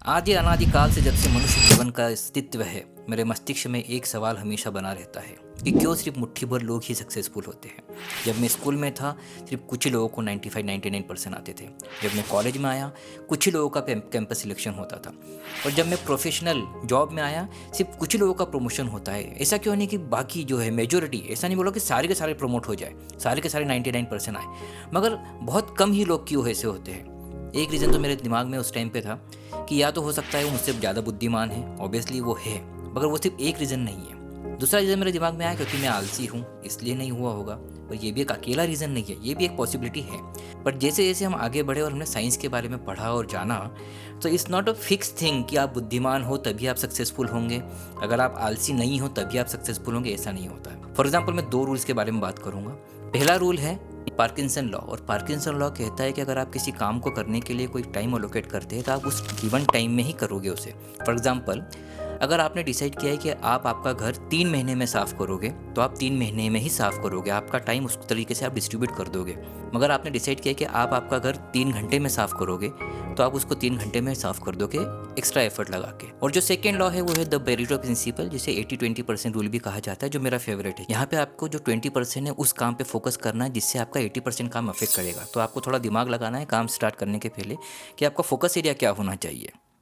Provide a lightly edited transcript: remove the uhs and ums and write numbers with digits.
आदि अनादिकाल से जब से मनुष्य जीवन का अस्तित्व है, मेरे मस्तिष्क में एक सवाल हमेशा बना रहता है कि क्यों सिर्फ मुट्ठी भर लोग ही सक्सेसफुल होते हैं। जब मैं स्कूल में था, सिर्फ कुछ ही लोगों को 95-99% आते थे। जब मैं कॉलेज में आया, कुछ ही लोगों का कैंपस सिलेक्शन होता था। और जब मैं प्रोफेशनल जॉब में आया, सिर्फ कुछ ही लोगों का प्रमोशन होता है। ऐसा क्यों नहीं कि बाकी जो है मेजोरिटी, ऐसा नहीं बोला कि सारे के सारे प्रमोट हो जाए, सारे के सारे 99% आए, मगर बहुत कम ही लोग क्यों ऐसे होते हैं। एक रीज़न तो मेरे दिमाग में उस टाइम पे था कि या तो हो सकता है वो मुझसे ज़्यादा बुद्धिमान है, ऑब्वियसली वो है, मगर वो सिर्फ एक रीज़न नहीं है। दूसरा रीज़न मेरे दिमाग में आया क्योंकि मैं आलसी हूँ, इसलिए नहीं हुआ होगा। पर ये भी एक अकेला रीज़न नहीं है, ये भी एक पॉसिबिलिटी है। पर जैसे जैसे हम आगे बढ़े और हमने साइंस के बारे में पढ़ा और जाना, तो it's not a fix thing कि आप बुद्धिमान हो तभी आप सक्सेसफुल होंगे, अगर आप आलसी नहीं हो तभी आप सक्सेसफुल होंगे, ऐसा नहीं होता है। फॉर एग्जाम्पल, मैं 2 रूल्स के बारे में बात करूँगा। पहला रूल है पार्किंसन लॉ, और पार्किंसन लॉ कहता है कि अगर आप किसी काम को करने के लिए कोई टाइम अलोकेट करते हैं तो आप उस गिवन टाइम में ही करोगे उसे। फॉर एग्जांपल, अगर आपने डिसाइड किया है कि आप आपका घर 3 महीने में साफ़ करोगे, तो आप 3 महीने में ही साफ़ करोगे, आपका टाइम उस तरीके से आप डिस्ट्रीब्यूट कर दोगे। मगर आपने डिसाइड किया कि आप आपका घर 3 घंटे में साफ़ करोगे, तो आप उसको 3 घंटे में साफ़ कर दोगे, एक्स्ट्रा एफर्ट लगा के। और जो सेकेंड लॉ है वो है द पेरेटो प्रिंसिपल, जिसे 80-20% रूल भी कहा जाता है, जो मेरा फेवरेट है। यहाँ पे आपको जो 20% है उस काम पे फोकस करना है जिससे आपका 80% काम अफेक्ट करेगा। तो आपको थोड़ा दिमाग लगाना है काम स्टार्ट करने के पहले कि आपका फोकस एरिया क्या होना चाहिए।